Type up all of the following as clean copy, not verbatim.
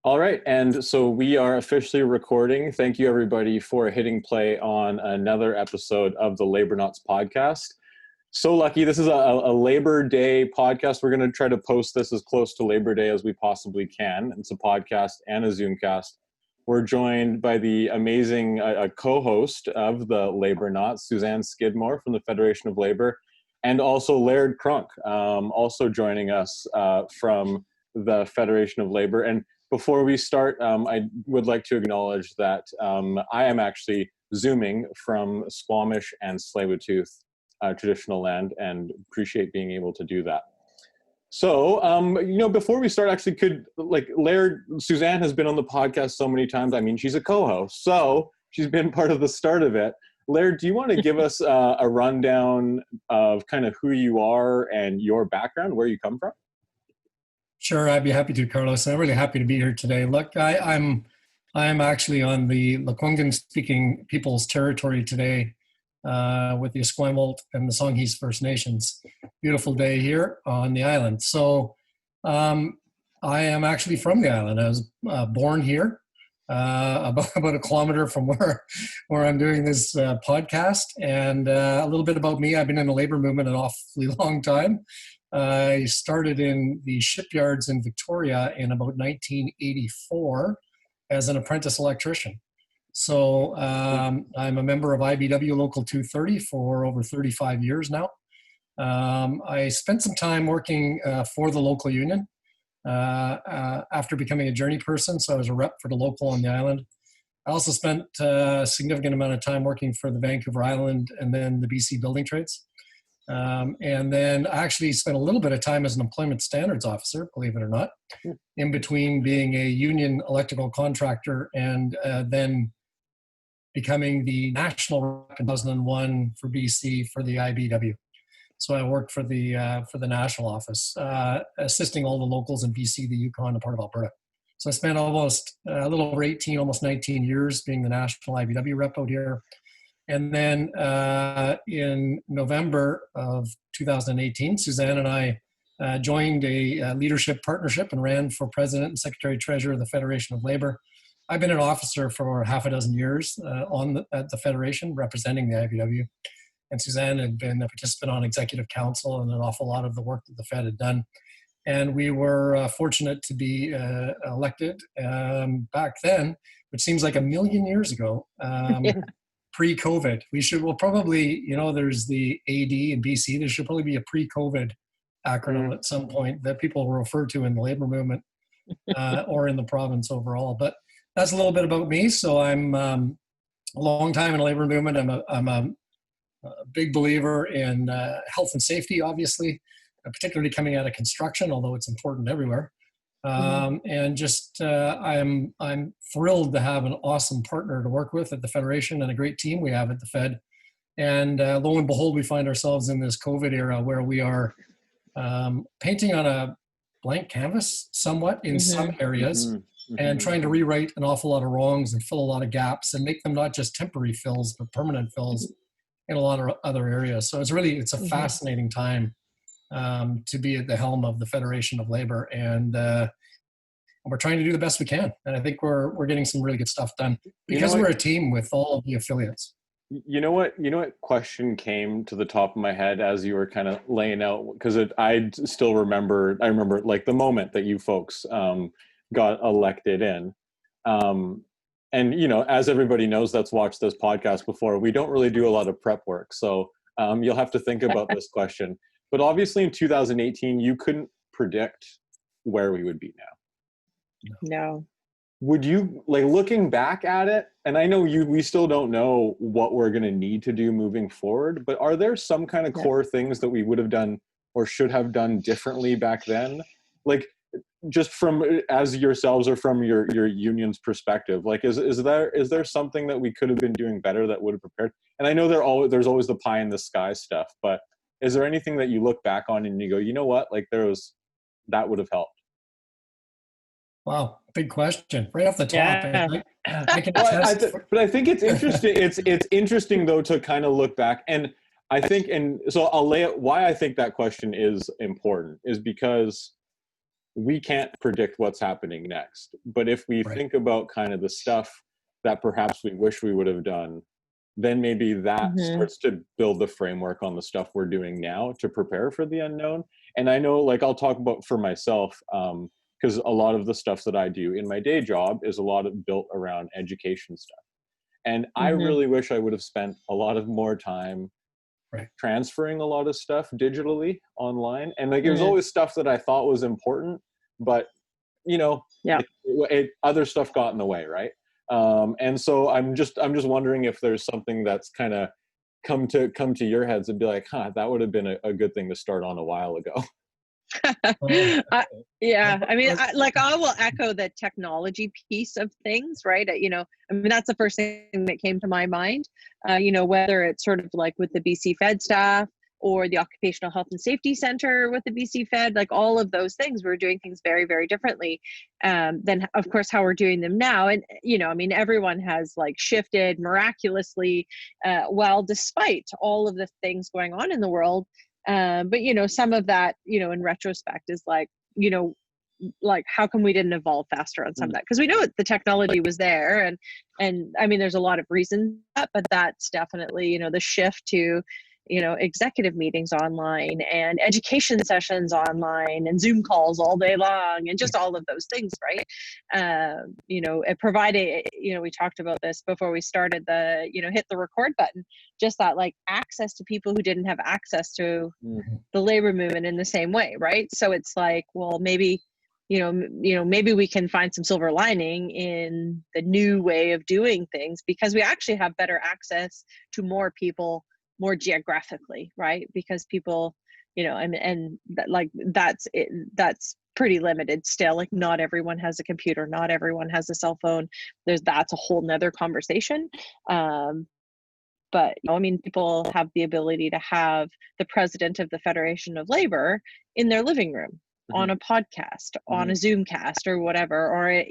All right, and so we are officially recording. Thank you, everybody, for hitting play on another episode of the Labor Knots podcast. So lucky, this is a Labor Day podcast. We're going to try to post this as close to Labor Day as we possibly can. It's a podcast and a ZoomCast. We're joined by the amazing co-host of the Labor Knots, Sussanne Skidmore from the Federation of Labor, and also Laird Cronk, also joining us from the Federation of Labor. And before we start, I would like to acknowledge that I am actually Zooming from Squamish and Tsleil-Waututh traditional land, and appreciate being able to do that. So, before we start, actually, Sussanne has been on the podcast so many times. I mean, she's a co-host, so she's been part of the start of it. Laird, do you want to give us a rundown of kind of who you are and your background, where you come from? Sure, I'd be happy to, Carlos. I'm really happy to be here today. Look, I'm actually on the Lekwungen-speaking people's territory today with the Esquimalt and the Songhees First Nations. Beautiful day here on the island. So I am actually from the island. I was born here, about a kilometer from where I'm doing this podcast. And a little bit about me, I've been in the labor movement an awfully long time. I started in the shipyards in Victoria in about 1984 as an apprentice electrician. So I'm a member of IBW Local 230 for over 35 years now. I spent some time working for the local union after becoming a journey person. So I was a rep for the local on the island. I also spent a significant amount of time working for the Vancouver Island and then the BC Building Trades. And then I actually spent a little bit of time as an employment standards officer, believe it or not, in between being a union electrical contractor and then becoming the national rep in 2001 for BC for the IBW. So I worked for the national office, assisting all the locals in BC, the Yukon, and part of Alberta. So I spent almost a little over 18, almost 19 years being the national IBW rep out here. And then in November of 2018, Sussanne and I joined a leadership partnership and ran for president and secretary treasurer of the Federation of Labor. I've been an officer for half a dozen years at the Federation, representing the IBW. And Sussanne had been a participant on executive council and an awful lot of the work that the Fed had done. And we were fortunate to be elected back then, which seems like a million years ago. Pre-COVID. We'll probably, there's the AD and BC. There should probably be a pre-COVID acronym at some point that people will refer to in the labor movement or in the province overall. But that's a little bit about me. So I'm a long time in the labor movement. I'm a big believer in health and safety, obviously, particularly coming out of construction, although it's important everywhere. And just I'm thrilled to have an awesome partner to work with at the Federation and a great team we have at the Fed. And lo and behold, we find ourselves in this COVID era where we are painting on a blank canvas somewhat in some areas and trying to rewrite an awful lot of wrongs and fill a lot of gaps and make them not just temporary fills, but permanent fills in a lot of other areas. So it's a fascinating time to be at the helm of the Federation of Labor, and we're trying to do the best we can. And I think we're getting some really good stuff done because we're a team with all of the affiliates. You know what question came to the top of my head as you were kind of laying out, because I remember like the moment that you folks got elected in. And, as everybody knows that's watched this podcast before, we don't really do a lot of prep work. So you'll have to think about this question. But obviously in 2018, you couldn't predict where we would be now. No. Would you, looking back at it, and I know we still don't know what we're going to need to do moving forward, but are there some kind of core things that we would have done or should have done differently back then? Just from as yourselves or from your union's perspective, is there something that we could have been doing better that would have prepared? And I know there's always the pie in the sky stuff, but is there anything that you look back on and you go, you know what, that would have helped? Wow, big question right off the top. Yeah. I can attest. But I think it's interesting. It's interesting though to kind of look back, and I think, and so I'll lay out why I think that question is important is because we can't predict what's happening next. But if we Right. think about kind of the stuff that perhaps we wish we would have done, then maybe that starts to build the framework on the stuff we're doing now to prepare for the unknown. And I know, like, I'll talk about for myself, because a lot of the stuff that I do in my day job is a lot of built around education stuff. And I really wish I would have spent a lot of more time Right. transferring a lot of stuff digitally online. And like, it was always stuff that I thought was important, but you know, other stuff got in the way, right? And so I'm just wondering if there's something that's kind of come to your heads and be like, that would have been a good thing to start on a while ago. Yeah, I mean, I will echo the technology piece of things, right? I mean, that's the first thing that came to my mind. Whether it's sort of like with the BCFED staff or the Occupational Health and Safety Center with the BCFED, like all of those things, we're doing things very, very differently than, of course, how we're doing them now. And, I mean, everyone has like shifted miraculously, well, despite all of the things going on in the world. But, some of that, in retrospect is like, like how come we didn't evolve faster on some of that? Because we know the technology was there, and I mean, there's a lot of reasons, but that's definitely, the shift to, executive meetings online and education sessions online and Zoom calls all day long and just all of those things, right? It provided, we talked about this before we started the, hit the record button, just that like access to people who didn't have access to the labor movement in the same way, right? So it's like, well, maybe, maybe we can find some silver lining in the new way of doing things because we actually have better access to more people more geographically, right? Because people, that's pretty limited still. Like not everyone has a computer, not everyone has a cell phone. That's a whole nother conversation. But I mean, people have the ability to have the president of the Federation of Labor in their living room on a podcast, on a ZoomCast or whatever, or,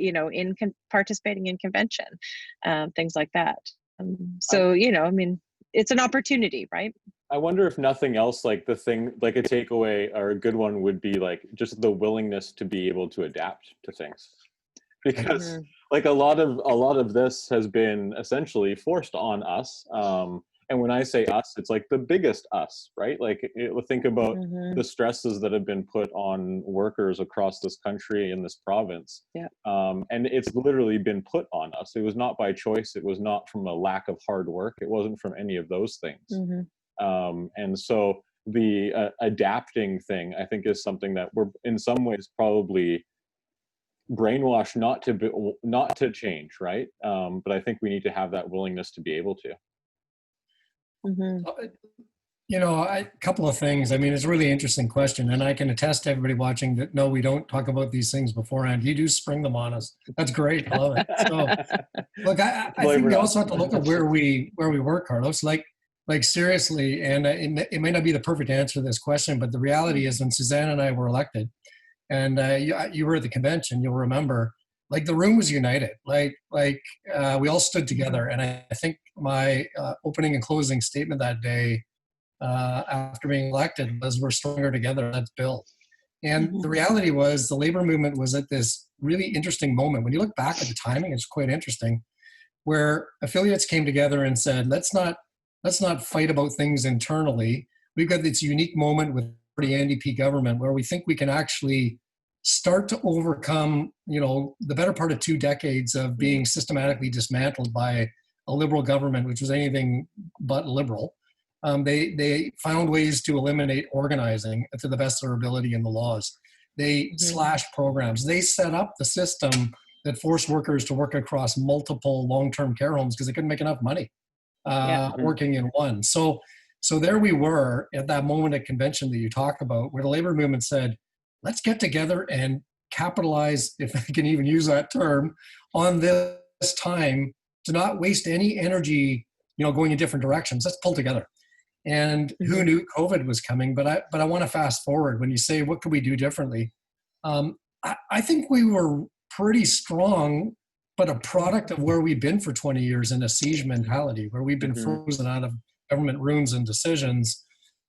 participating in convention, things like that. So, I mean, it's an opportunity, right? I wonder if nothing else, like the thing, like a takeaway or a good one would be like just the willingness to be able to adapt to things, because like a lot of this has been essentially forced on us. And when I say us, it's like the biggest us, right? Like think about the stresses that have been put on workers across this country in this province. Yeah. And it's literally been put on us. It was not by choice. It was not from a lack of hard work. It wasn't from any of those things. And so the adapting thing, I think, is something that we're in some ways probably brainwashed not to change, right? But I think we need to have that willingness to be able to. A couple of things. I mean, it's a really interesting question, and I can attest to everybody watching that no, we don't talk about these things beforehand. You do spring them on us. That's great. I love it. So, look, I think we also have to look at where we work, Carlos. Like seriously, and it may not be the perfect answer to this question, but the reality is when Sussanne and I were elected, and you were at the convention, you'll remember, like the room was united. Like we all stood together, and I think my opening and closing statement that day after being elected was, "We're stronger together. Let's build." And the reality was, the labor movement was at this really interesting moment. When you look back at the timing, it's quite interesting, where affiliates came together and said, "Let's not fight about things internally. We've got this unique moment with the NDP government where we think we can actually start to overcome, the better part of 2 decades of being systematically dismantled by a liberal government, which was anything but liberal." They found ways to eliminate organizing to the best of their ability in the laws. They slashed programs. They set up the system that forced workers to work across multiple long-term care homes because they couldn't make enough money working in one. So there we were at that moment at convention that you talk about, where the labor movement said, let's get together and capitalize, if I can even use that term, on this time to not waste any energy, going in different directions. Let's pull together. And who knew COVID was coming? But I want to fast forward. When you say, what could we do differently? I think we were pretty strong, but a product of where we've been for 20 years in a siege mentality, where we've been frozen out of government rooms and decisions.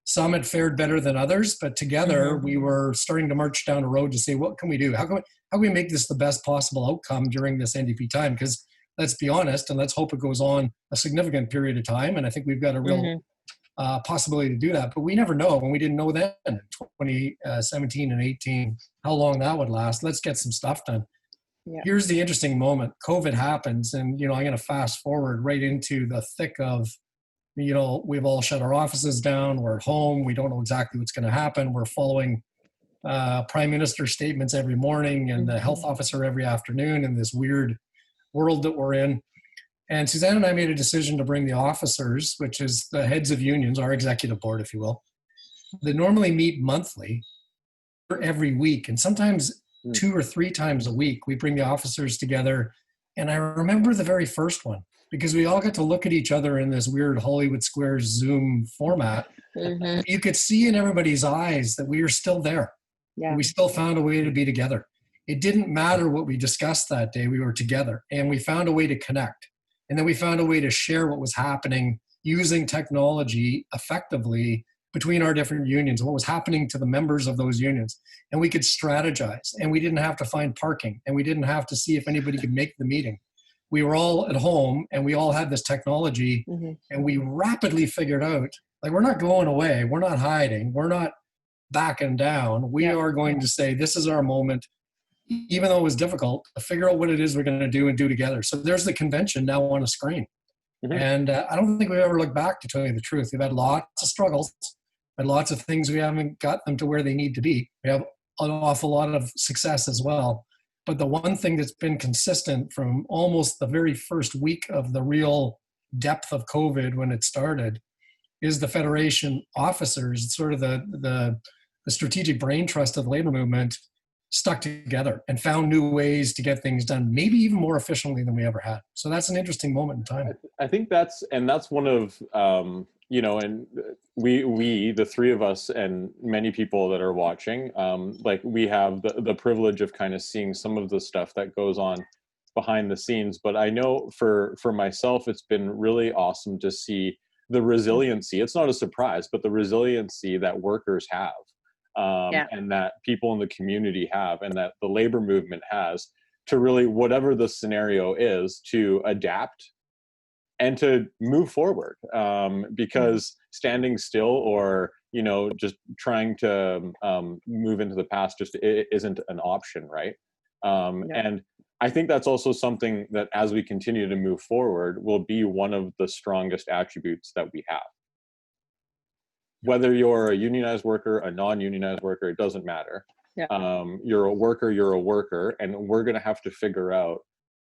Some had fared better than others, but together we were starting to march down a road to say, what can we do? How can we make this the best possible outcome during this NDP time? Because let's be honest, and let's hope it goes on a significant period of time. And I think we've got a real possibility to do that, but we never know. And we didn't know then in 2017 and 18 how long that would last. Let's get some stuff done. Yeah. Here's the interesting moment. COVID happens, and I'm going to fast forward right into the thick of, we've all shut our offices down. We're at home. We don't know exactly what's going to happen. We're following prime minister statements every morning and the health officer every afternoon in this weird world that we're in. And Sussanne and I made a decision to bring the officers, which is the heads of unions, our executive board, if you will. They normally meet monthly or every week, and sometimes 2 or 3 times a week. We bring the officers together. And I remember the very first one, because we all got to look at each other in this weird Hollywood Squares Zoom format. You could see in everybody's eyes that we were still there. Yeah. We still found a way to be together. It didn't matter what we discussed that day. We were together, and we found a way to connect. And then we found a way to share what was happening using technology effectively between our different unions, what was happening to the members of those unions. And we could strategize, and we didn't have to find parking, and we didn't have to see if anybody could make the meeting. We were all at home, and we all had this technology, and we rapidly figured out, we're not going away. We're not hiding. We're not backing down. We are going to say, this is our moment, even though it was difficult, to figure out what it is we're going to do and do together. So there's the convention now on a screen. And I don't think we've ever looked back, to tell you the truth. We've had lots of struggles and lots of things we haven't got them to where they need to be. We have an awful lot of success as well. But the one thing that's been consistent from almost the very first week of the real depth of COVID when it started is the Federation officers, sort of the strategic brain trust of the labor movement, stuck together and found new ways to get things done, maybe even more efficiently than we ever had. So that's an interesting moment in time. I think that's one of, and we, the three of us and many people that are watching, we have the privilege of kind of seeing some of the stuff that goes on behind the scenes. But I know for myself, it's been really awesome to see the resiliency. It's not a surprise, but the resiliency that workers have. And that people in the community have, and that the labor movement has, to really, whatever the scenario is, to adapt and to move forward. Because standing still or, just trying to move into the past just isn't an option, right? And I think that's also something that, as we continue to move forward, will be one of the strongest attributes that we have. Whether you're a unionized worker, a non-unionized worker, it doesn't matter. You're a worker, and we're going to have to figure out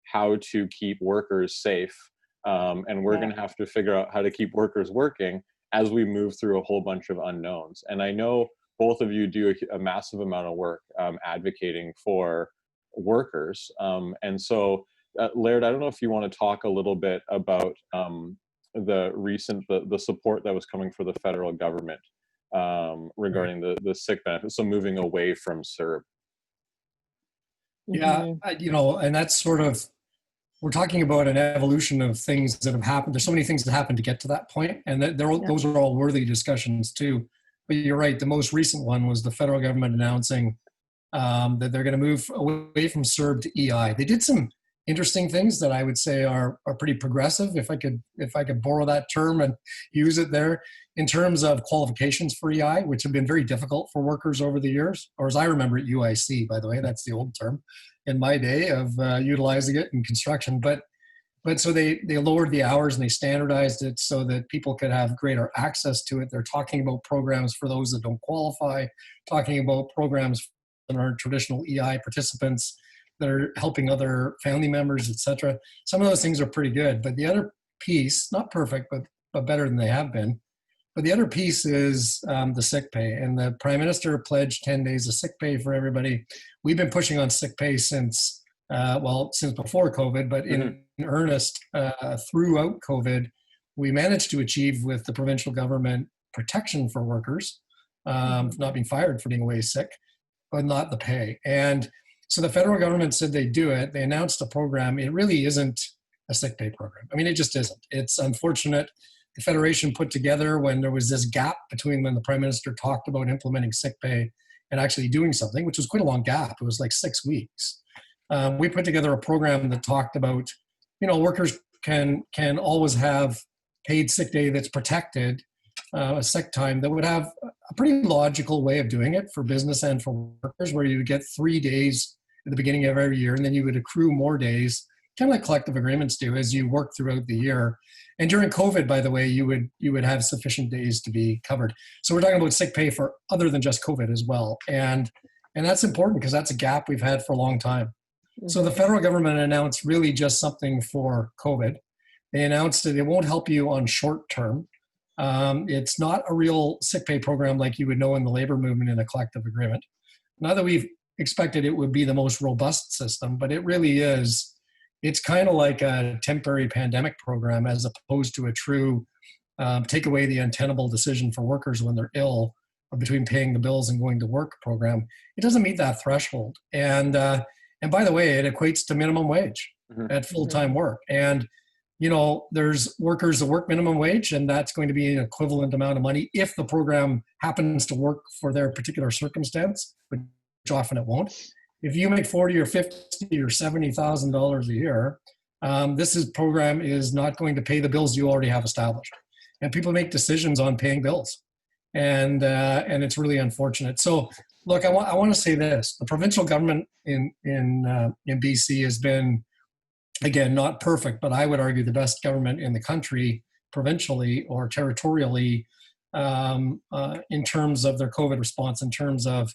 how to keep workers safe. And we're going to have to figure out how to keep workers working as we move through a whole bunch of unknowns. And I know both of you do a massive amount of work advocating for workers. And so, Laird, I don't know if you want to talk a little bit about the support that was coming for the federal government regarding the sick benefits, so moving away from CERB. And that's sort of, we're talking about an evolution of things that have happened. There's so many things that happened to get to that point, and those are all worthy discussions too. But you're right, the most recent one was the federal government announcing that they're going to move away from CERB to EI. They did some interesting things that I would say are pretty progressive, if I could borrow that term and use it there, in terms of qualifications for EI, which have been very difficult for workers over the years, or as I remember it, UIC, by the way, that's the old term in my day of utilizing it in construction. But so they lowered the hours and they standardized it so that people could have greater access to it. They're talking about programs for those that don't qualify, talking about programs for our traditional EI participants that are helping other family members, etc. Some of those things are pretty good, but the other piece, not perfect, but better than they have been. But the other piece is the sick pay, and the Prime Minister pledged 10 days of sick pay for everybody. We've been pushing on sick pay since before COVID, but in earnest throughout COVID. We managed to achieve with the provincial government protection for workers, not being fired for being away sick, but not the pay. And so the federal government said they'd do it. They announced a program. It really isn't a sick pay program. I mean, it just isn't. It's unfortunate the Federation put together when there was this gap between when the Prime Minister talked about implementing sick pay and actually doing something, which was quite a long gap. It was like 6 weeks. We put together a program that talked about, workers can always have paid sick day that's protected, sick time that would have a pretty logical way of doing it for business and for workers, where you would get 3 days at the beginning of every year, and then you would accrue more days, kind of like collective agreements do, as you work throughout the year. And during COVID, by the way, you would have sufficient days to be covered. So we're talking about sick pay for other than just COVID as well. And that's important because that's a gap we've had for a long time. So the federal government announced really just something for COVID. They announced that it won't help you on short term. It's not a real sick pay program like you would know in the labor movement in a collective agreement. Not that we've expected it would be the most robust system, but it really is. It's kind of like a temporary pandemic program as opposed to a true take away the untenable decision for workers when they're ill between paying the bills and going to work program. It doesn't meet that threshold. And by the way, it equates to minimum wage at full-time work. And, there's workers that work minimum wage, and that's going to be an equivalent amount of money if the program happens to work for their particular circumstance, which often it won't. If you make $40 or $50 or $70,000 a year, this program is not going to pay the bills you already have established. And people make decisions on paying bills, and it's really unfortunate. So, look, I want to say this: the provincial government in BC has been, again, not perfect, but I would argue the best government in the country, provincially or territorially, in terms of their COVID response, in terms of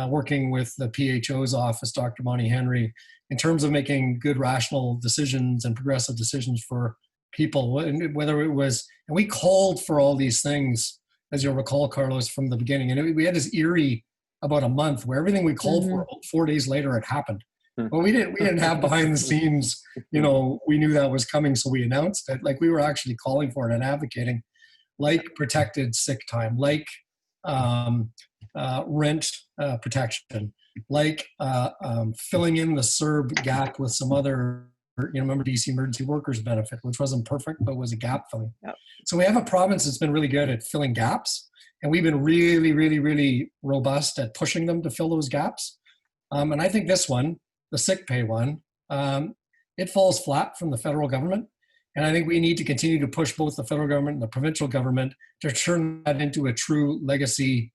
working with the PHO's office, Dr. Bonnie Henry, in terms of making good, rational decisions and progressive decisions for people. Whether it was, and we called for all these things, as you'll recall, Carlos, from the beginning. And we had this eerie about a month where everything we called for, 4 days later, it happened. But we didn't have behind the scenes, we knew that was coming, so we announced it. Like, we were actually calling for it and advocating, like protected sick time, like rent protection, like filling in the CERB gap with some other, remember BC Emergency Workers Benefit, which wasn't perfect, but was a gap filling. Yep. So we have a province that's been really good at filling gaps, and we've been really, really, really robust at pushing them to fill those gaps. And I think this one, the sick pay one, it falls flat from the federal government. And I think we need to continue to push both the federal government and the provincial government to turn that into a true legacy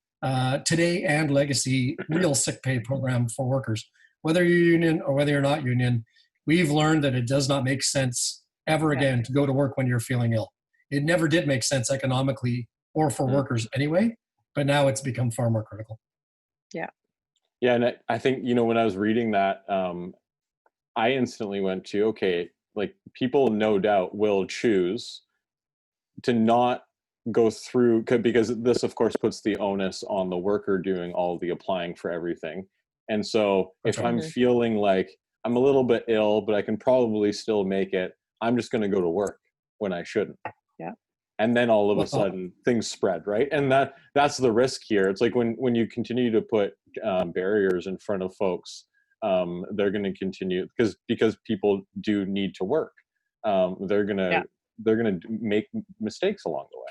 today and legacy real sick pay program for workers. Whether you're union or whether you're not union, we've learned that it does not make sense ever again to go to work when you're feeling ill. It never did make sense economically or for workers anyway, but now it's become far more critical. Yeah, and I think, when I was reading that, I instantly went to, okay, like, people no doubt will choose to not go through, because this, of course, puts the onus on the worker doing all the applying for everything. And so if I'm feeling like I'm a little bit ill, but I can probably still make it, I'm just going to go to work when I shouldn't. Yeah. And then all of a sudden things spread, right? And that's the risk here. It's like when you continue to put barriers in front of folks, they're going to continue because people do need to work. They're going to make mistakes along the way.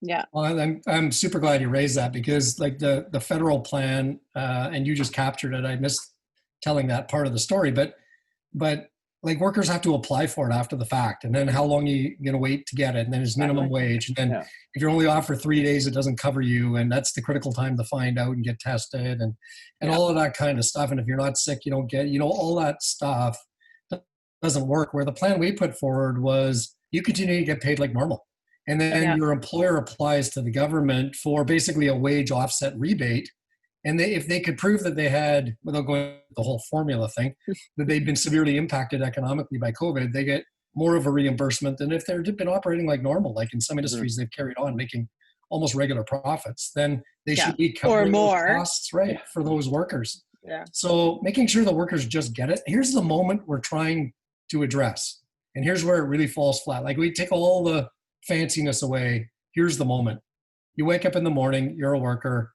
Yeah. Well, I'm super glad you raised that, because like the federal plan, and you just captured it. I missed telling that part of the story, but like, workers have to apply for it after the fact, and then how long are you going to wait to get it? And then there's minimum wage. And then if you're only off for 3 days, it doesn't cover you. And that's the critical time to find out and get tested and all of that kind of stuff. And if you're not sick, you don't get, all that stuff doesn't work. Where the plan we put forward was you continue to get paid like normal. And then your employer applies to the government for basically a wage offset rebate. And if they could prove that they had, without going the whole formula thing, that they'd been severely impacted economically by COVID, they get more of a reimbursement than if they'd been operating like normal. Like in some industries, they've carried on making almost regular profits. Then they should be covering those costs, for those workers. Yeah. So making sure the workers just get it. Here's the moment we're trying to address. And here's where it really falls flat. Like, we take all the fanciness away. Here's the moment. You wake up in the morning, you're a worker.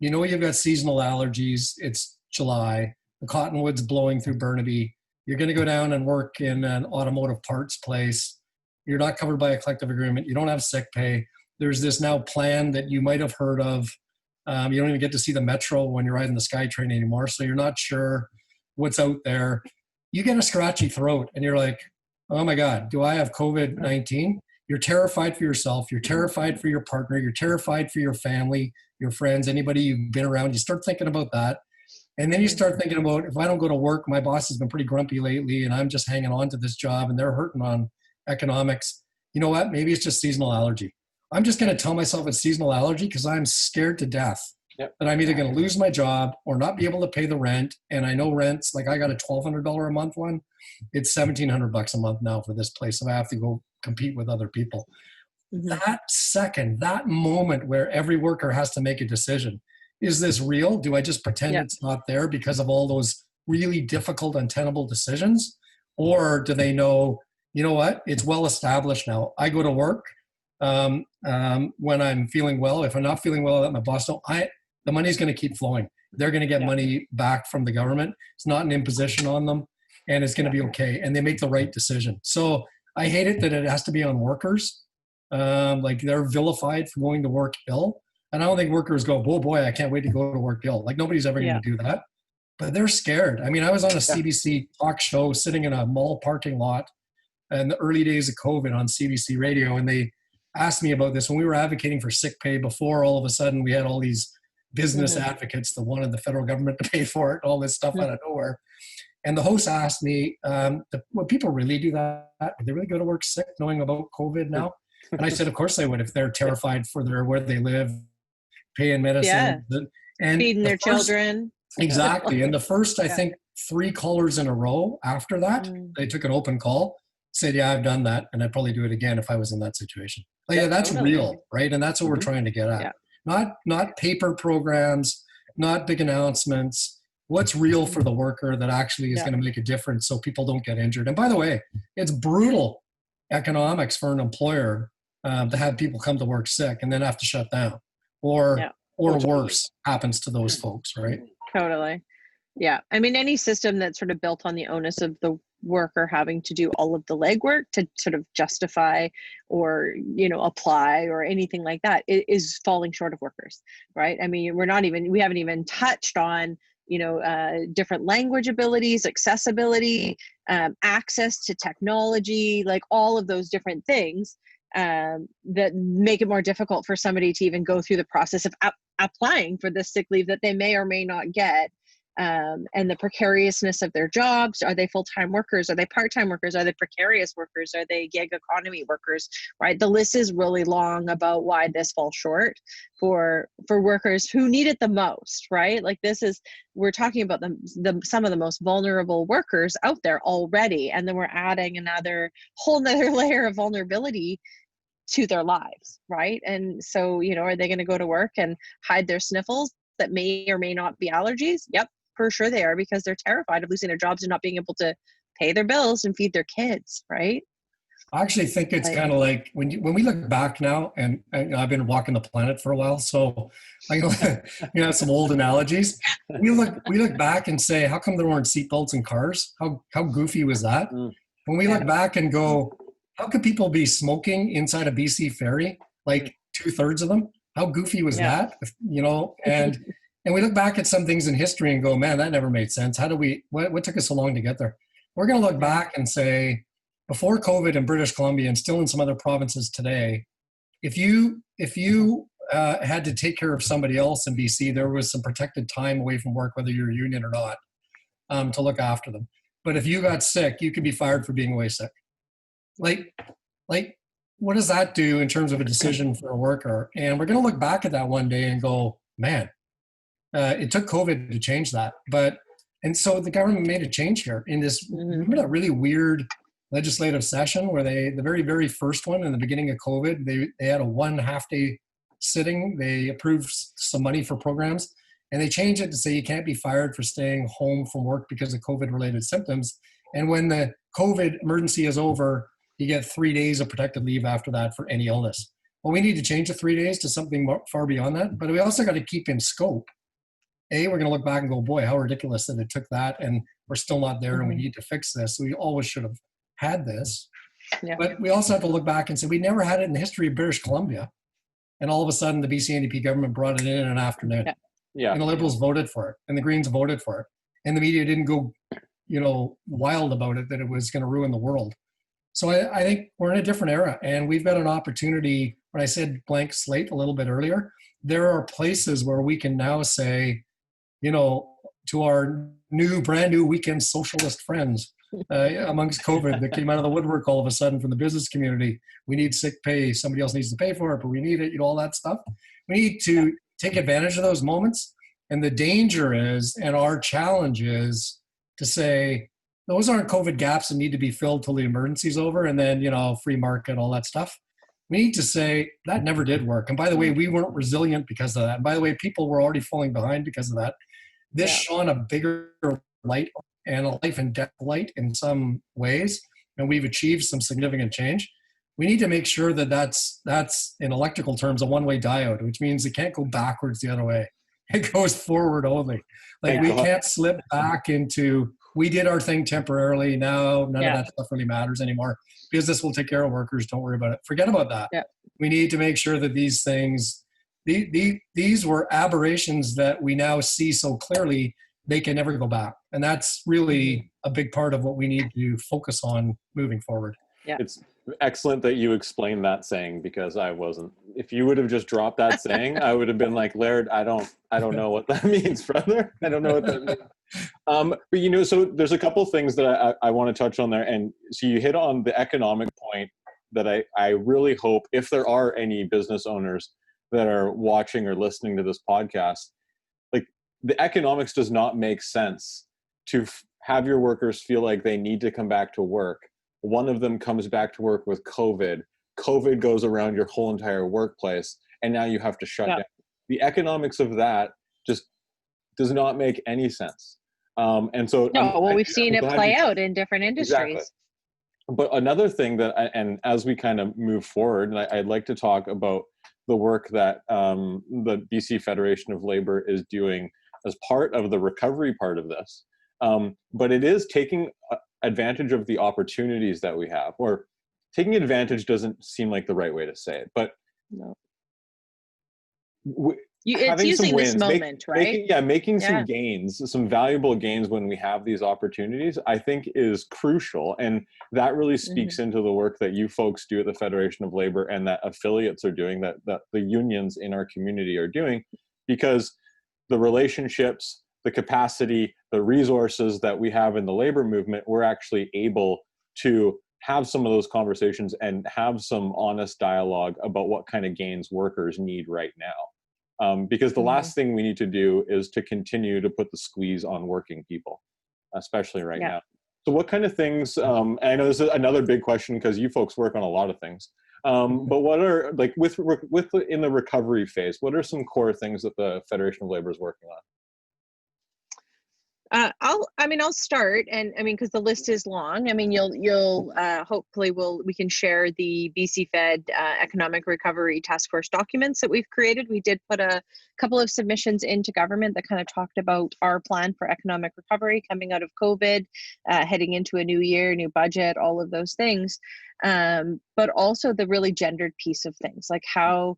You've got seasonal allergies. It's July. The cottonwood's blowing through Burnaby. You're going to go down and work in an automotive parts place. You're not covered by a collective agreement. You don't have sick pay. There's this now plan that you might have heard of. You don't even get to see the metro when you're riding the SkyTrain anymore. So you're not sure what's out there. You get a scratchy throat and you're like, oh my God, do I have COVID-19? You're terrified for yourself. You're terrified for your partner. You're terrified for your family, your friends, anybody you've been around. You start thinking about that. And then you start thinking about, if I don't go to work, my boss has been pretty grumpy lately and I'm just hanging on to this job and they're hurting on economics. You know what? Maybe it's just seasonal allergy. I'm just going to tell myself it's seasonal allergy because I'm scared to death that I'm either going to lose my job or not be able to pay the rent. And I know rents, like I got a $1,200 a month one. It's $1,700 a month now for this place. So I have to go compete with other people. That second, that moment where every worker has to make a decision. Is this real? Do I just pretend it's not there because of all those really difficult, untenable decisions? Or do they know, you know what? It's well established now. I go to work when I'm feeling well. If I'm not feeling well, I let my boss know. The money's going to keep flowing. They're going to get money back from the government. It's not an imposition on them, and it's going to be okay. And they make the right decision. So I hate it that it has to be on workers. Like they're vilified for going to work ill. And I don't think workers go, oh boy, I can't wait to go to work ill. Like nobody's ever going to do that. But they're scared. I mean, I was on a CBC talk show sitting in a mall parking lot in the early days of COVID on CBC radio. And they asked me about this when we were advocating for sick pay before all of a sudden we had all these business advocates that wanted the federal government to pay for it, all this stuff out of nowhere. And the host asked me, would people really do that? Would they really go to work sick knowing about COVID now? And I said, of course they would if they're terrified for where they live, paying medicine. And feeding their children. Exactly. And the first, I think, 3 callers in a row after that, they took an open call, said, yeah, I've done that. And I'd probably do it again if I was in that situation. Like, yeah, that's real, right? And that's what we're trying to get at. Not paper programs, not big announcements. What's real for the worker that actually is going to make a difference so people don't get injured. And by the way, it's brutal economics for an employer to have people come to work sick and then have to shut down. Or worse happens to those folks, right? Totally. Yeah. I mean, any system that's sort of built on the onus of the worker having to do all of the legwork to sort of justify or, apply or anything like that is falling short of workers, right? I mean, we haven't even touched on, different language abilities, accessibility, access to technology, like all of those different things that make it more difficult for somebody to even go through the process of applying for the sick leave that they may or may not get. And the precariousness of their jobs. Are they full-time workers? Are they part-time workers? Are they precarious workers? Are they gig economy workers? Right? The list is really long about why this falls short for workers who need it the most, right? Like we're talking about some of the most vulnerable workers out there already. And then we're adding another whole nother layer of vulnerability to their lives, right? And so, are they going to go to work and hide their sniffles that may or may not be allergies? Yep. For sure they are, because they're terrified of losing their jobs and not being able to pay their bills and feed their kids, right? I actually think it's kind of like when we look back now, and I've been walking the planet for a while, so I have some old analogies. We look back and say, how come there weren't seatbelts in cars? How goofy was that? When we look back and go, how could people be smoking inside a BC ferry? Like 2/3 of them? How goofy was that? And we look back at some things in history and go, man, that never made sense. What took us so long to get there? We're going to look back and say, before COVID in British Columbia and still in some other provinces today, if you had to take care of somebody else in BC, there was some protected time away from work, whether you're a union or not, to look after them. But if you got sick, you could be fired for being away sick. Like, what does that do in terms of a decision for a worker? And we're going to look back at that one day and go, man, it took COVID to change that. And so the government made a change here in this, remember that really weird legislative session where the very, very first one in the beginning of COVID, they had a 1.5 day sitting. They approved some money for programs and they changed it to say you can't be fired for staying home from work because of COVID related symptoms. And when the COVID emergency is over, you get 3 days of protected leave after that for any illness. Well, we need to change the 3 days to something far beyond that, but we also got to keep in scope. We're going to look back and go, boy, how ridiculous that it took that and we're still not there and we need to fix this. We always should have had this. Yeah. But we also have to look back and say we never had it in the history of British Columbia. And all of a sudden, the BC NDP government brought it in an afternoon. Yeah. Yeah. And the Liberals voted for it, and the Greens voted for it. And the media didn't go, wild about it, that it was going to ruin the world. So I think we're in a different era, and we've got an opportunity. When I said blank slate a little bit earlier, there are places where we can now say, to our brand new weekend socialist friends amongst COVID that came out of the woodwork all of a sudden from the business community, we need sick pay. Somebody else needs to pay for it, but we need it, all that stuff. We need to take advantage of those moments. And the danger is, and our challenge is to say, those aren't COVID gaps that need to be filled till the emergency's over and then, free market, all that stuff. We need to say that never did work. And by the way, we weren't resilient because of that. And by the way, people were already falling behind because of that. This shone a bigger light and a life and death light in some ways. And we've achieved some significant change. We need to make sure that that's in electrical terms, a one-way diode, which means it can't go backwards the other way. It goes forward only. Like we can't slip back into, we did our thing temporarily. Now none of that stuff really matters anymore. Business will take care of workers. Don't worry about it. Forget about that. Yeah. We need to make sure that these things, these were aberrations that we now see so clearly, they can never go back. And that's really a big part of what we need to focus on moving forward. Yeah. It's excellent that you explained that saying, because I wasn't. If you would have just dropped that saying, I would have been like, Laird, I don't know what that means, brother. I don't know what that means. But so there's a couple things that I want to touch on there. And so you hit on the economic point that I really hope, if there are any business owners that are watching or listening to this podcast, like the economics does not make sense to have your workers feel like they need to come back to work. One of them comes back to work with COVID. COVID goes around your whole entire workplace, and now you have to shut down. The economics of that just does not make any sense. And so, we've seen it play out in different industries. Exactly. But another thing that, and as we kind of move forward, and I'd like to talk about the work that the BC Federation of Labor is doing as part of the recovery part of this. But it is taking advantage of the opportunities that we have, or taking advantage doesn't seem like the right way to say it, but it's using this moment, right? Making some gains, some valuable gains when we have these opportunities, I think is crucial. And that really speaks into the work that you folks do at the Federation of Labor and that affiliates are doing, that the unions in our community are doing, because the relationships, the capacity, the resources that we have in the labor movement, we're actually able to have some of those conversations and have some honest dialogue about what kind of gains workers need right now. Because the last thing we need to do is to continue to put the squeeze on working people, especially right now. So what kind of things, and I know this is another big question because you folks work on a lot of things, but what are, like in the recovery phase, what are some core things that the Federation of Labor is working on? I'll start, and because the list is long. You'll hopefully we can share the BCFED Economic Recovery Task Force documents that we've created. We did put a couple of submissions into government that kind of talked about our plan for economic recovery coming out of COVID, heading into a new year, new budget, all of those things. But also the really gendered piece of things, like how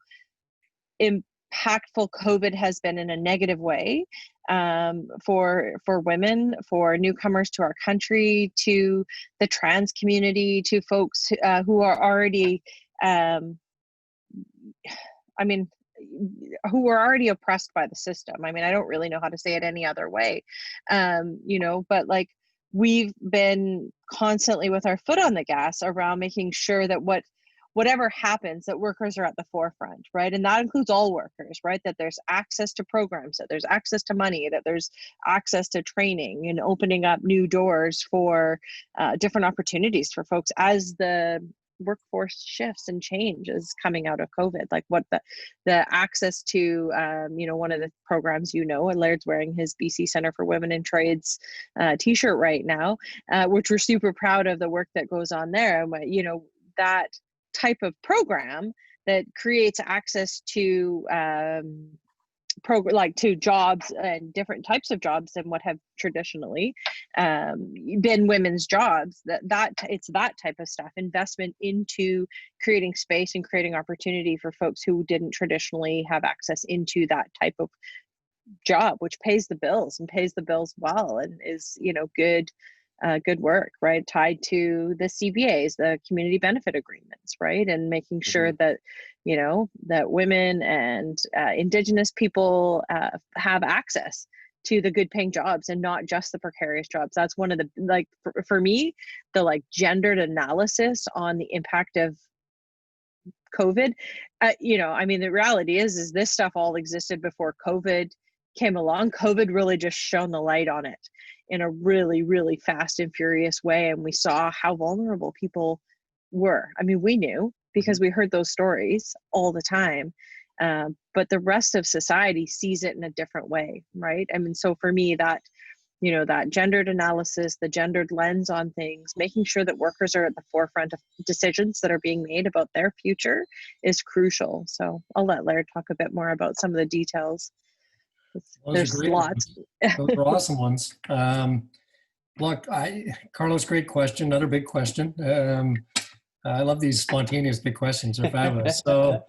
impactful COVID has been in a negative way for women, for newcomers to our country, to the trans community, to folks who are already, who were already oppressed by the system. I don't really know how to say it any other way, but like we've been constantly with our foot on the gas around making sure that whatever happens, that workers are at the forefront, right? And that includes all workers, right? That there's access to programs, that there's access to money, that there's access to training, and opening up new doors for different opportunities for folks as the workforce shifts and changes coming out of COVID. Like what the access to, one of the programs, and Laird's wearing his BC Centre for Women in Trades t-shirt right now, which we're super proud of the work that goes on there. And, that type of program that creates access to like to jobs and different types of jobs than what have traditionally been women's jobs. That it's that type of stuff, investment into creating space and creating opportunity for folks who didn't traditionally have access into that type of job, which pays the bills and pays the bills well, and is, you know, good work, right? Tied to the CBAs, the community benefit agreements, right? And making sure that, you know, that women and Indigenous people have access to the good paying jobs and not just the precarious jobs. That's one of the, like, for me, the like gendered analysis on the impact of COVID, you know, I mean, the reality is this stuff all existed before COVID came along. COVID really just shone the light on it in a really, really fast and furious way. And we saw how vulnerable people were. I mean, we knew because we heard those stories all the time. But the rest of society sees it in a different way, right? I mean, so for me, that, you know, that gendered analysis, the gendered lens on things, making sure that workers are at the forefront of decisions that are being made about their future is crucial. So I'll let Laird talk a bit more about some of the details. There's lots. Those are awesome ones. Look, Carlos, great question. Another big question. I love these spontaneous big questions. They're fabulous. So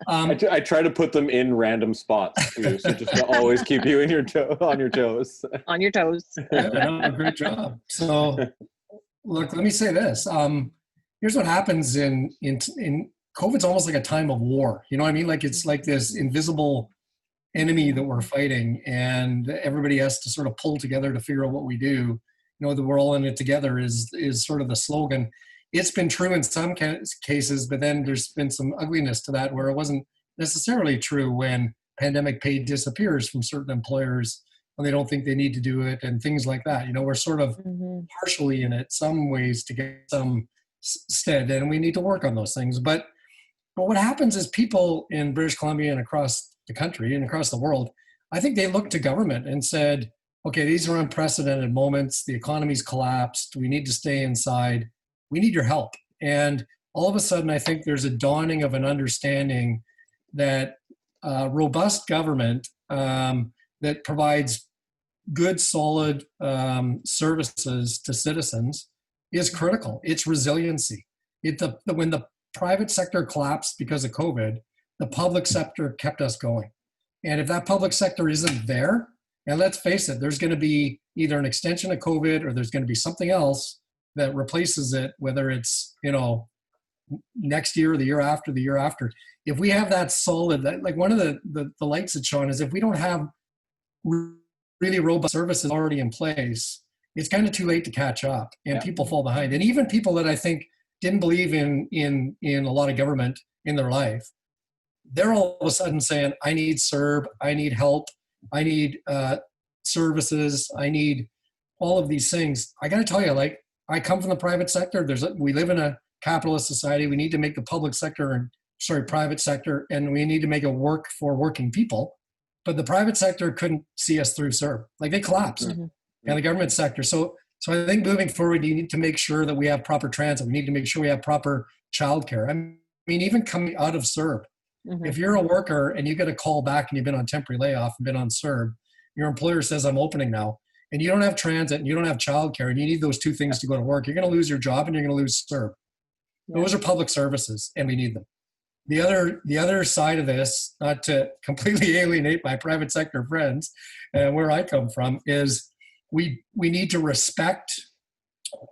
I try to put them in random spots for you, so just to always keep you on your toes. On your toes. Great job. So, look, let me say this. Here's what happens in COVID's almost like a time of war. You know what I mean? Like it's like this invisible enemy that we're fighting, and everybody has to sort of pull together to figure out what we do. You know, that we're all in it together is sort of the slogan. It's been true in some cases, but then there's been some ugliness to that where it wasn't necessarily true when pandemic pay disappears from certain employers when they don't think they need to do it and things like that. You know, we're sort of partially in it some ways to get some stead, and we need to work on those things. But what happens is people in British Columbia and across the country and across the world, I think they looked to government and said, okay, these are unprecedented moments. The economy's collapsed. We need to stay inside. We need your help. And all of a sudden, I think there's a dawning of an understanding that robust government that provides good, solid services to citizens is critical. It's resiliency. When the private sector collapsed because of COVID, the public sector kept us going. And if that public sector isn't there, and let's face it, there's going to be either an extension of COVID or there's going to be something else that replaces it, whether it's, you know, next year or the year after, the year after. If we have that solid, like one of the lights that shone is if we don't have really robust services already in place, it's kind of too late to catch up, and people fall behind. And even people that I think didn't believe in a lot of government in their life, they're all of a sudden saying, I need CERB, I need help, I need services, I need all of these things. I got to tell you, like, I come from the private sector. We live in a capitalist society. We need to make the private sector, and we need to make it work for working people. But the private sector couldn't see us through CERB. Like, they collapsed. And the government sector. So I think moving forward, you need to make sure that we have proper transit. We need to make sure we have proper childcare. I mean, even coming out of CERB, if you're a worker and you get a call back and you've been on temporary layoff and been on CERB, your employer says, I'm opening now, and you don't have transit and you don't have childcare and you need those two things to go to work, you're going to lose your job and you're going to lose CERB. Those are public services, and we need them. The other side of this, not to completely alienate my private sector friends, where I come from, is we need to respect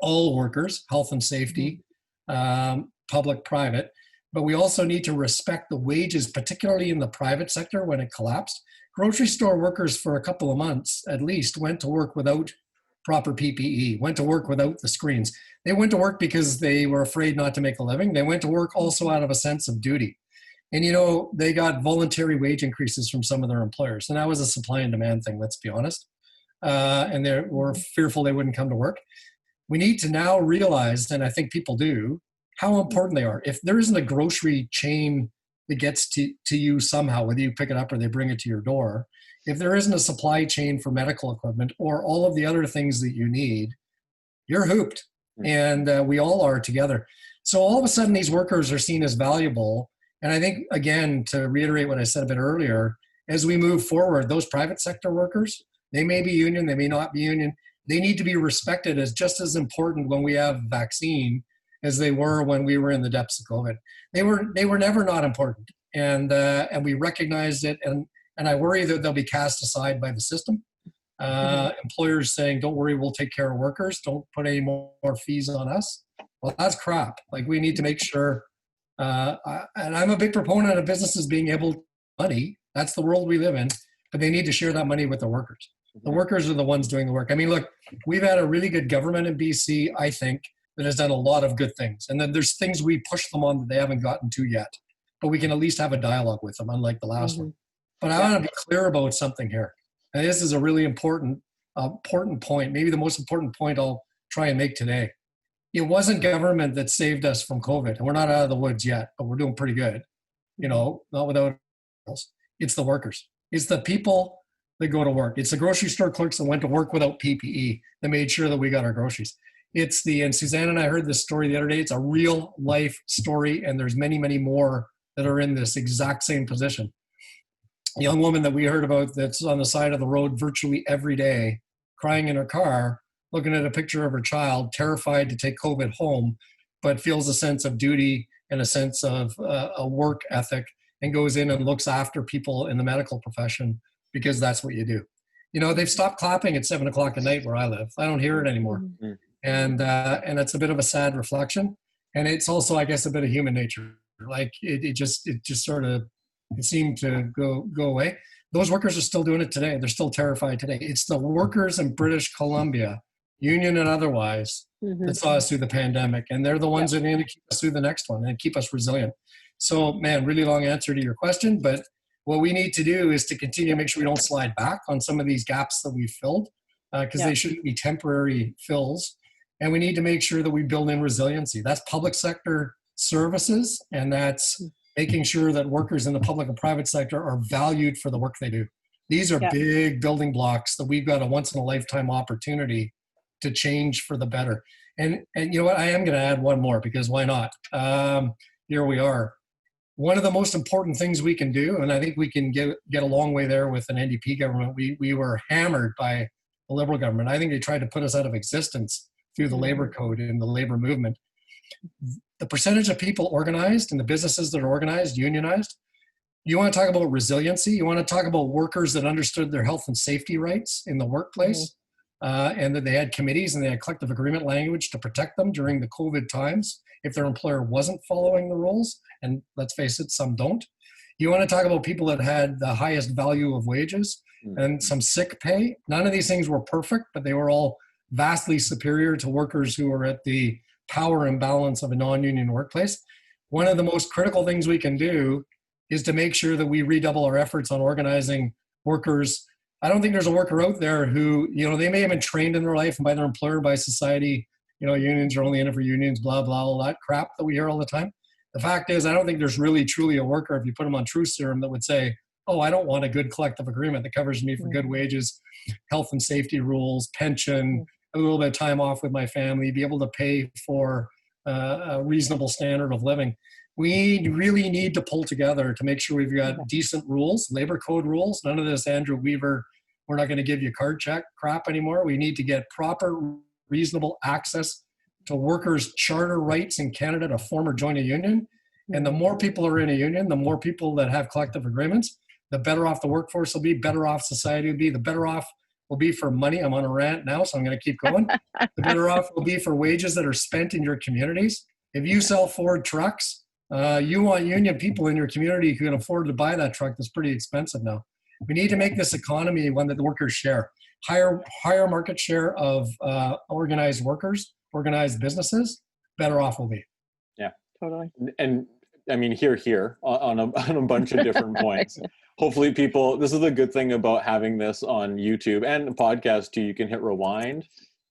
all workers, health and safety, public, private, but we also need to respect the wages, particularly in the private sector when it collapsed. Grocery store workers for a couple of months at least went to work without proper PPE, went to work without the screens. They went to work because they were afraid not to make a living. They went to work also out of a sense of duty. And, you know, they got voluntary wage increases from some of their employers. And that was a supply and demand thing, let's be honest. And they were fearful they wouldn't come to work. We need to now realize, and I think people do, how important they are. If there isn't a grocery chain that gets to you somehow, whether you pick it up or they bring it to your door, if there isn't a supply chain for medical equipment or all of the other things that you need, you're hooped. And we all are together. So all of a sudden, these workers are seen as valuable. And I think, again, to reiterate what I said a bit earlier, as we move forward, those private sector workers, they may be union, they may not be union. They need to be respected as just as important when we have vaccine as they were when we were in the depths of COVID. They were never not important, and we recognized it. And I worry that they'll be cast aside by the system. Employers saying, "Don't worry, we'll take care of workers. Don't put any more fees on us." Well, that's crap. Like, we need to make sure. And I'm a big proponent of businesses being able to money. That's the world we live in. But they need to share that money with the workers. The workers are the ones doing the work. I mean, look, we've had a really good government in BC, I think, that has done a lot of good things. And then there's things we push them on that they haven't gotten to yet. But we can at least have a dialogue with them, unlike the last one. But I want to be clear about something here. And this is a really important point, maybe the most important point I'll try and make today. It wasn't government that saved us from COVID. And we're not out of the woods yet, but we're doing pretty good. Not without else. It's the workers. It's the people that go to work. It's the grocery store clerks that went to work without PPE that made sure that we got our groceries. And Sussanne and I heard this story the other day. It's a real life story, and there's many, many more that are in this exact same position. A young woman that we heard about that's on the side of the road virtually every day, crying in her car, looking at a picture of her child, terrified to take COVID home, but feels a sense of duty and a sense of a work ethic, and goes in and looks after people in the medical profession because that's what you do. They've stopped clapping at 7 o'clock at night where I live. I don't hear it anymore. And it's a bit of a sad reflection. And it's also, I guess, a bit of human nature. Like it just sort of, it seemed to go away. Those workers are still doing it today. They're still terrified today. It's the workers in British Columbia, union and otherwise, that saw us through the pandemic. And they're the ones that are going to keep us through the next one and keep us resilient. So, man, really long answer to your question. But what we need to do is to continue to make sure we don't slide back on some of these gaps that we've filled, because they shouldn't be temporary fills. And we need to make sure that we build in resiliency. That's public sector services, and that's making sure that workers in the public and private sector are valued for the work they do. These are big building blocks that we've got a once-in-a-lifetime opportunity to change for the better. And you know what? I am going to add one more, because why not? Here we are. One of the most important things we can do, and I think we can get a long way there with an NDP government. We were hammered by the Liberal government. I think they tried to put us out of existence through the labor code and the labor movement. The percentage of people organized and the businesses that are organized, unionized, you want to talk about resiliency. You want to talk about workers that understood their health and safety rights in the workplace, and that they had committees and they had collective agreement language to protect them during the COVID times if their employer wasn't following the rules. And let's face it, some don't. You want to talk about people that had the highest value of wages and some sick pay. None of these things were perfect, but they were all vastly superior to workers who were at the power imbalance of a non-union workplace. One of the most critical things we can do is to make sure that we redouble our efforts on organizing workers. I don't think there's a worker out there who, they may have been trained in their life and by their employer, by society, unions are only in it for unions, blah, blah, all that crap that we hear all the time. The fact is, I don't think there's really truly a worker, if you put them on truth serum, that would say, oh, I don't want a good collective agreement that covers me for good wages, health and safety rules, pension, a little bit of time off with my family, be able to pay for a reasonable standard of living. We really need to pull together to make sure we've got decent rules, labor code rules. None of this Andrew Weaver, we're not going to give you card check crap anymore. We need to get proper, reasonable access to workers' charter rights in Canada to form or join a union. And the more people are in a union, the more people that have collective agreements, the better off the workforce will be, better off society will be, the better off will be for money. I'm on a rant now, so I'm going to keep going. The better off will be for wages that are spent in your communities. If you sell Ford trucks, you want union people in your community who can afford to buy that truck that's pretty expensive now. We need to make this economy one that the workers share. Higher market share of organized workers, organized businesses, better off we'll be. Yeah, totally. And I mean, here on a bunch of different points. Hopefully people, this is the good thing about having this on YouTube and a podcast too. You can hit rewind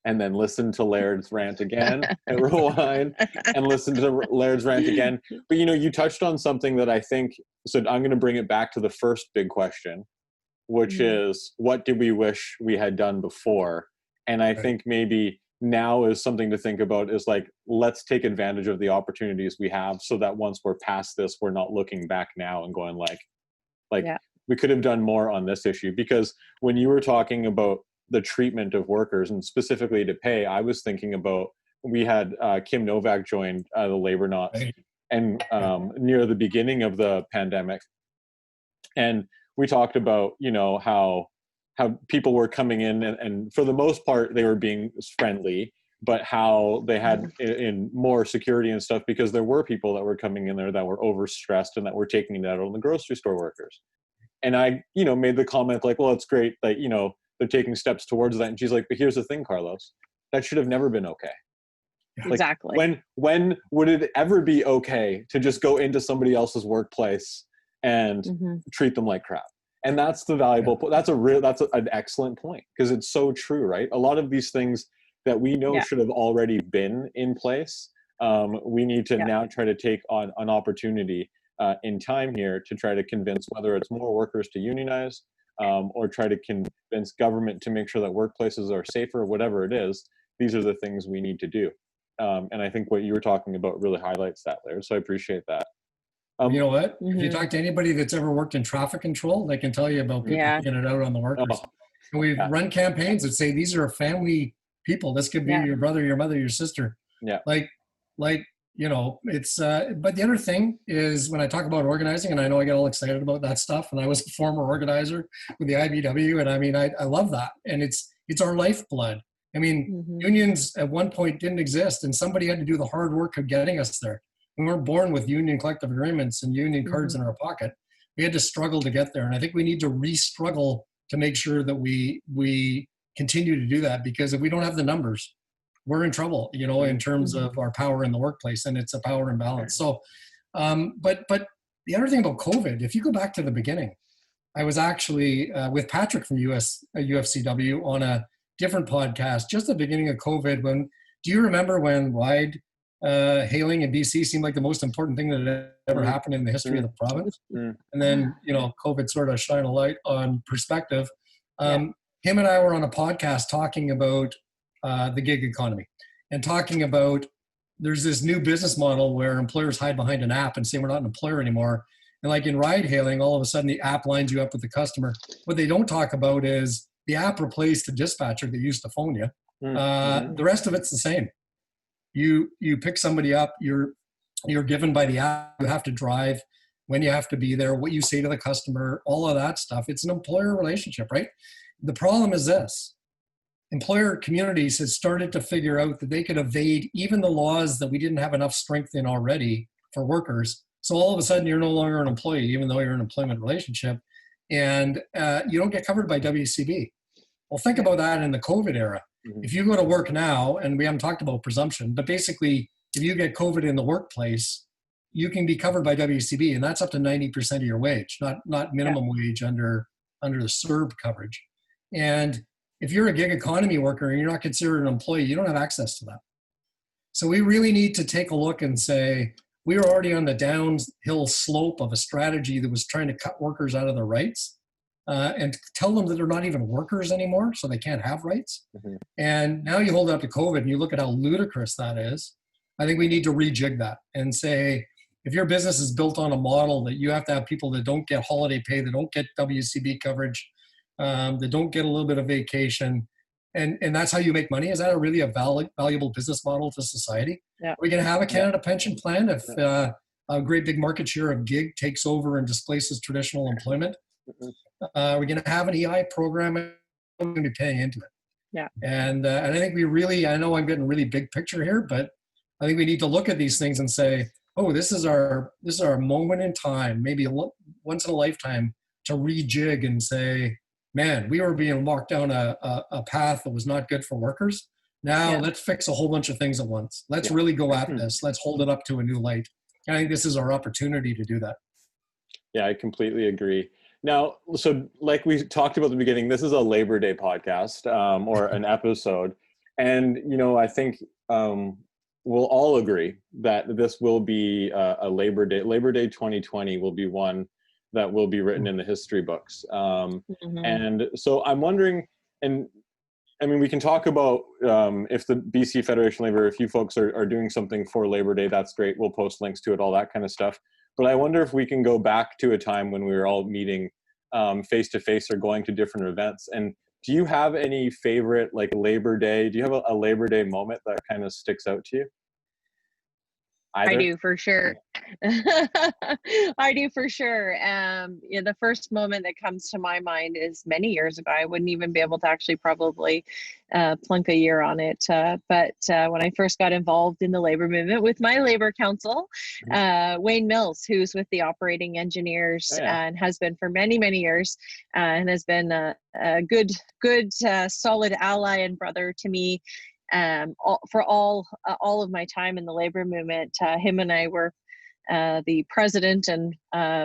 and then listen to Laird's rant again, hit rewind and listen to Laird's rant again. But you touched on something that I think, so I'm going to bring it back to the first big question, which is, what did we wish we had done before? And I think maybe now is something to think about, is like, let's take advantage of the opportunities we have so that once we're past this, we're not looking back now and going like we could have done more on this issue, because when you were talking about the treatment of workers and specifically to pay, I was thinking about, we had Kim Novak joined the Labor Knots, and near the beginning of the pandemic, and we talked about, you know, how people were coming in, and for the most part they were being friendly, but how they had in more security and stuff, because there were people that were coming in there that were overstressed and that were taking it out on the grocery store workers. And I, you know, made the comment like, well, it's great that, you know, they're taking steps towards that. And she's like, but here's the thing, Carlos, that should have never been okay. Like, Exactly. when would it ever be okay to just go into somebody else's workplace and treat them like crap? And that's the valuable, that's an excellent point, because it's so true, right? A lot of these things that we know should have already been in place, we need to now try to take on an opportunity in time here to try to convince, whether it's more workers to unionize, or try to convince government to make sure that workplaces are safer, whatever it is. These are the things we need to do. And I think what you were talking about really highlights that, Laird. So I appreciate that. You know what? If you talk to anybody that's ever worked in traffic control, they can tell you about people taking it out on the workers. And we've run campaigns that say these are family people. This could be your brother, your mother, your sister. Yeah. Like, you know, it's, but the other thing is, when I talk about organizing, and I know I get all excited about that stuff, and I was a former organizer with the IBW, and I mean, I love that. And it's our lifeblood. I mean, unions at one point didn't exist, and somebody had to do the hard work of getting us there. We weren't born with union collective agreements and union cards in our pocket. We had to struggle to get there. And I think we need to re-struggle to make sure that we continue to do that, because if we don't have the numbers, we're in trouble, you know, in terms of our power in the workplace, and it's a power imbalance. So, but the other thing about COVID, if you go back to the beginning, I was actually with Patrick from UFCW on a different podcast, just the beginning of COVID. Do you remember when ride hailing in BC seemed like the most important thing that had ever happened in the history of the province? And then, you know, COVID sort of shine a light on perspective. Him and I were on a podcast talking about the gig economy, and talking about, there's this new business model where employers hide behind an app and say we're not an employer anymore. And like in ride hailing, all of a sudden the app lines you up with the customer. What they don't talk about is the app replaced the dispatcher that used to phone you. The rest of it's the same. You pick somebody up, you're given by the app, you have to drive, when you have to be there, what you say to the customer, all of that stuff. It's an employer relationship, right? The problem is this: employer communities had started to figure out that they could evade even the laws that we didn't have enough strength in already for workers. So all of a sudden you're no longer an employee, even though you're in an employment relationship, and you don't get covered by WCB. Well, think about that in the COVID era. If you go to work now, and we haven't talked about presumption, but basically if you get COVID in the workplace, you can be covered by WCB, and that's up to 90% of your wage, not minimum wage under the CERB coverage. And if you're a gig economy worker and you're not considered an employee, you don't have access to that. So we really need to take a look and say, we were already on the downhill slope of a strategy that was trying to cut workers out of their rights, and tell them that they're not even workers anymore, so they can't have rights. And now you hold it up to COVID and you look at how ludicrous that is. I think we need to rejig that and say, if your business is built on a model that you have to have people that don't get holiday pay, that don't get WCB coverage, that don't get a little bit of vacation, and that's how you make money, is that really a valuable business model to society? Are we going to have a Canada pension plan if a great big market share of gig takes over and displaces traditional employment? We're going to have an EI program, and we're going to be paying into it. And I think we really, I know I'm getting really big picture here, but I think we need to look at these things and say, oh, this is our moment in time, maybe once in a lifetime, to rejig and say, man, we were being walked down a path that was not good for workers. Now let's fix a whole bunch of things at once. Let's really go at this. Let's hold it up to a new light. And I think this is our opportunity to do that. Yeah, I completely agree. Now, so like we talked about at the beginning, this is a Labor Day podcast, or an episode. And, you know, I think we'll all agree that this will be a Labor Day 2020 will be one that will be written in the history books. And so I'm wondering, and I mean, we can talk about if the BC Federation of Labor, if you folks are doing something for Labor Day, that's great. We'll post links to it, all that kind of stuff. But I wonder if we can go back to a time when we were all meeting face to face or going to different events. And do you have any favorite like Labor Day? Do you have a Labor Day moment that kind of sticks out to you? Either? I do for sure. I do for sure. The first moment that comes to my mind is many years ago. I wouldn't even be able to actually probably plunk a year on it. But when I first got involved in the labor movement with my labor council, Wayne Mills, who's with the operating engineers and has been for many, many years, and has been a good, solid ally and brother to me. For all of my time in the labor movement, him and I were the president and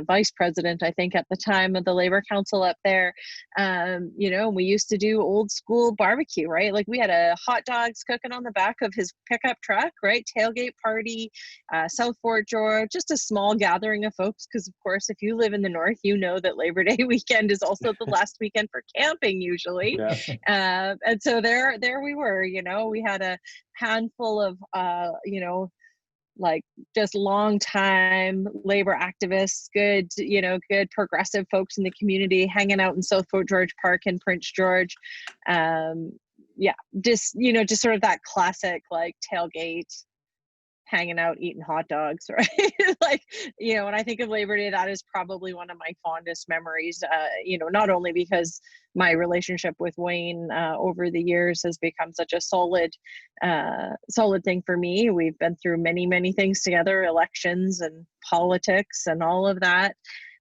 vice president, I think, at the time of the Labor Council up there. We used to do old school barbecue, right? Like we had hot dogs cooking on the back of his pickup truck, right? Tailgate party, South Fort George, just a small gathering of folks. Because of course, if you live in the north, you know that Labor Day weekend is also the last weekend for camping usually. Yeah. And so there we were. We had a handful of like just long time labor activists, good progressive folks in the community hanging out in South Fort George Park in Prince George. Just sort of that classic like tailgate, hanging out, eating hot dogs, right? When I think of Labor Day, that is probably one of my fondest memories, not only because my relationship with Wayne over the years has become such a solid thing for me. We've been through many, many things together, elections and politics and all of that.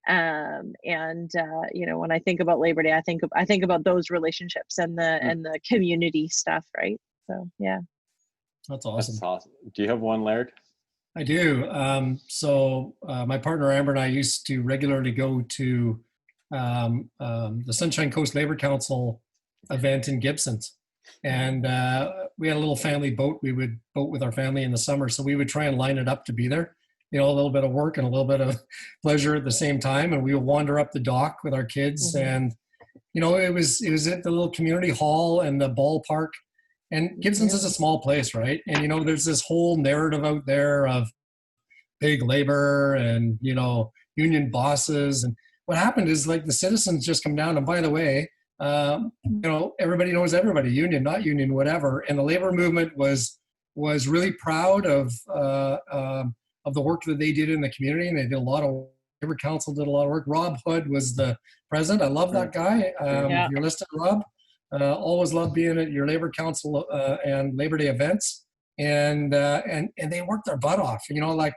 When I think about Labor Day, I think about those relationships and the community stuff, right? So, yeah. That's awesome. That's awesome. Do you have one, Laird? I do. My partner Amber and I used to regularly go to the Sunshine Coast Labor Council event in Gibsons. And we had a little family boat. We would boat with our family in the summer. So we would try and line it up to be there. A little bit of work and a little bit of pleasure at the same time. And we would wander up the dock with our kids. Mm-hmm. And, it was at the little community hall and the ballpark. And Gibsons is a small place, right? And, there's this whole narrative out there of big labor and, union bosses. And what happened is like the citizens just come down. And by the way, everybody knows everybody, union, not union, whatever. And the labor movement was really proud of the work that they did in the community. And they did Labor Council did a lot of work. Rob Hood was the president. I love that guy. If you're listening, Rob. Always love being at your Labor Council and Labor Day events, and they work their butt off. Like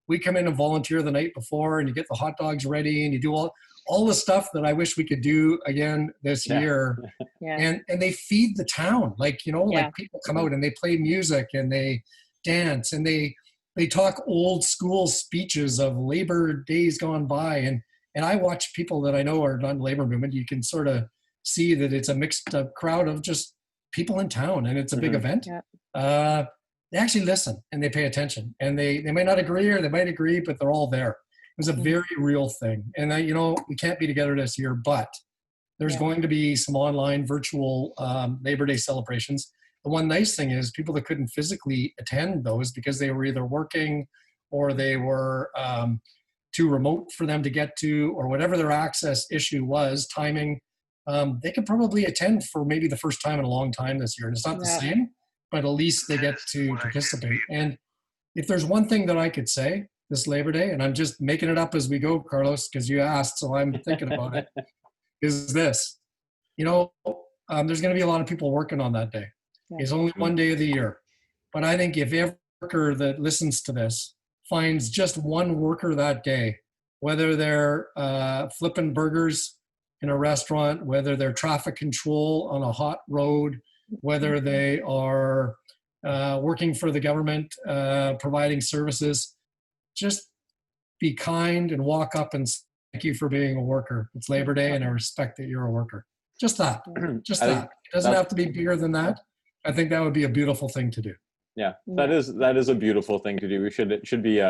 we come in and volunteer the night before, and you get the hot dogs ready, and you do all the stuff that I wish we could do again this year. Yeah. And they feed the town, like people come out and they play music and they dance and they talk old school speeches of labor days gone by, and I watch people that I know are not in the labor movement. You can sort of see that it's a mixed crowd of just people in town, and it's a big event. Yeah. They actually listen and they pay attention, and they might not agree or they might agree, but they're all there. It was a very real thing. And we can't be together this year, but there's going to be some online virtual Labor Day celebrations. The one nice thing is people that couldn't physically attend those because they were either working or they were too remote for them to get to, or whatever their access issue was, timing, they could probably attend for maybe the first time in a long time this year. And it's not the same, but at least they get to participate. And if there's one thing that I could say this Labor Day, and I'm just making it up as we go, Carlos, because you asked, so I'm thinking about it, is this. There's going to be a lot of people working on that day. It's only one day of the year. But I think if every worker that listens to this finds just one worker that day, whether they're flipping burgers in a restaurant, whether they're traffic control on a hot road, whether they are working for the government, providing services, just be kind and walk up and thank you for being a worker. It's Labor Day and I respect that you're a worker. Just that. Just that. It doesn't have to be bigger than that. I think that would be a beautiful thing to do. Yeah, that is a beautiful thing to do. It should be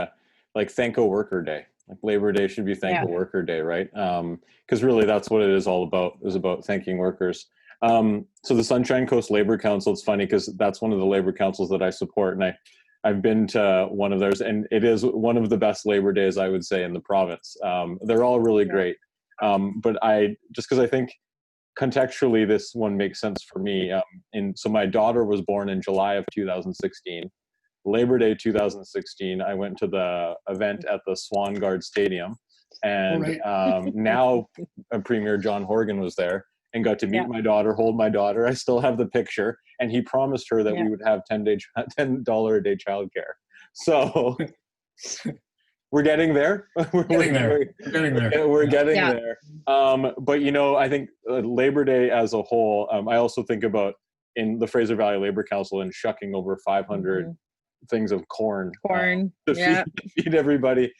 like Thank a Worker Day. Like Labor Day should be Thank a Worker Day, right? Because really that's what it is all about, is about thanking workers. So the Sunshine Coast Labor Council, it's funny because that's one of the labor councils that I support, and I've been to one of theirs, and it is one of the best Labor Days, I would say, in the province. They're all really great. But just because I think contextually this one makes sense for me. So my daughter was born in July of 2016. Labor Day 2016, I went to the event at the Swan Guard Stadium, and now Premier John Horgan was there and got to meet my daughter, hold my daughter. I still have the picture, and he promised her that we would have $10 a day childcare. So we're getting there. We're getting there. But I think Labor Day as a whole, I also think about in the Fraser Valley Labor Council and shucking over 500 things of corn to feed everybody.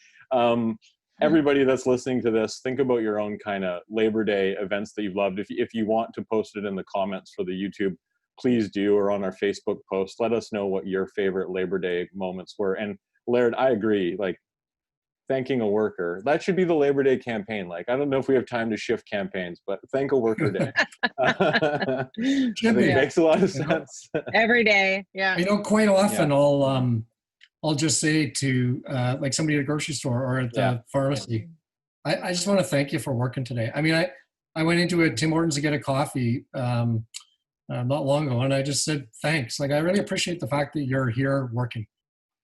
Everybody that's listening to this, think about your own kind of Labor Day events that you've loved. If you want to post it in the comments for the YouTube, please do, or on our Facebook post. Let us know what your favorite Labor Day moments were. And Laird, I agree. Like, thanking a worker, that should be the Labor Day campaign. Like, I don't know if we have time to shift campaigns, but thank a worker day. I think it makes a lot of sense. Every day. Yeah. Quite often I'll just say to like somebody at a grocery store or at the pharmacy, I just want to thank you for working today. I mean, I went into a Tim Hortons to get a coffee not long ago, and I just said, thanks. Like, I really appreciate the fact that you're here working.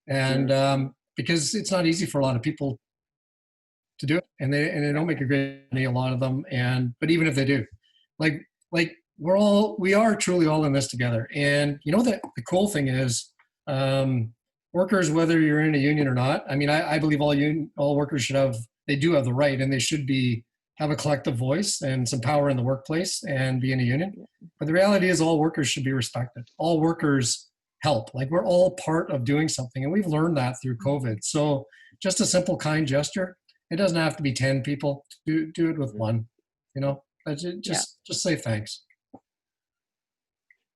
And because it's not easy for a lot of people to do it, and they don't make a great money, a lot of them. But even if they do, like we are truly all in this together. And the cool thing is, workers, whether you're in a union or not, I mean, I believe all workers they do have the right, and they should have a collective voice and some power in the workplace and be in a union. But the reality is, all workers should be respected. All workers help. Like, we're all part of doing something, and we've learned that through COVID. So just a simple kind gesture. It doesn't have to be 10 people. Do it with one. Just say thanks.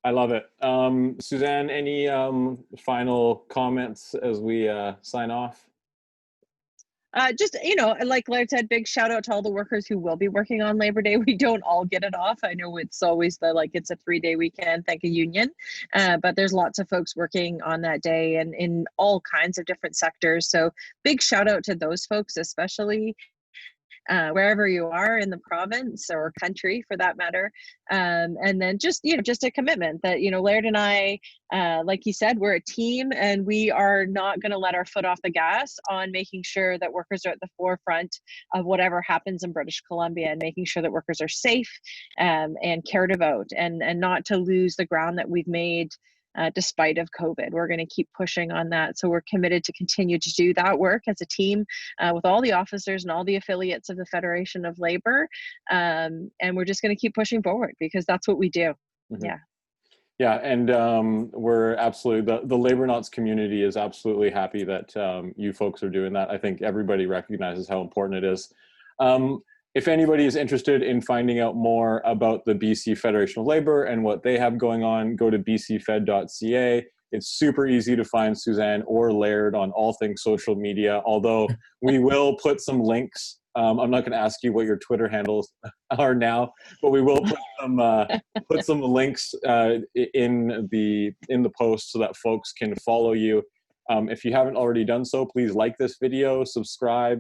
I love it. Sussanne, any final comments as we sign off? Just, like Laird said, big shout out to all the workers who will be working on Labor Day. We don't all get it off. I know it's always it's a 3-day weekend, thank a union. But there's lots of folks working on that day and in all kinds of different sectors. So big shout out to those folks, especially wherever you are in the province or country for that matter. And then just a commitment that, Laird and I, like you said, we're a team, and we are not going to let our foot off the gas on making sure that workers are at the forefront of whatever happens in British Columbia, and making sure that workers are safe and cared about, and not to lose the ground that we've made despite of COVID. We're going to keep pushing on that. So we're committed to continue to do that work as a team with all the officers and all the affiliates of the Federation of Labor. And we're just going to keep pushing forward, because that's what we do. Mm-hmm. Yeah, and we're absolutely, the Labor Knots community is absolutely happy that you folks are doing that. I think everybody recognizes how important it is. If anybody is interested in finding out more about the BC Federation of Labor and what they have going on, go to bcfed.ca. It's super easy to find Sussanne or Laird on all things social media, although we will put some links. I'm not going to ask you what your Twitter handles are now, but we will put some links in the post so that folks can follow you. If you haven't already done so, please like this video, subscribe.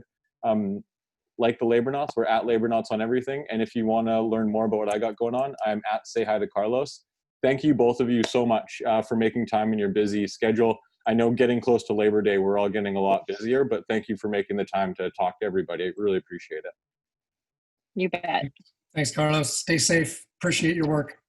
Like the Labor Knots, we're at Labor Knots on everything. And if you want to learn more about what I got going on, I'm at Say Hi to Carlos. Thank you, both of you, so much for making time in your busy schedule. I know getting close to Labor Day, we're all getting a lot busier, but thank you for making the time to talk to everybody. I really appreciate it. You bet. Thanks, Carlos. Stay safe. Appreciate your work.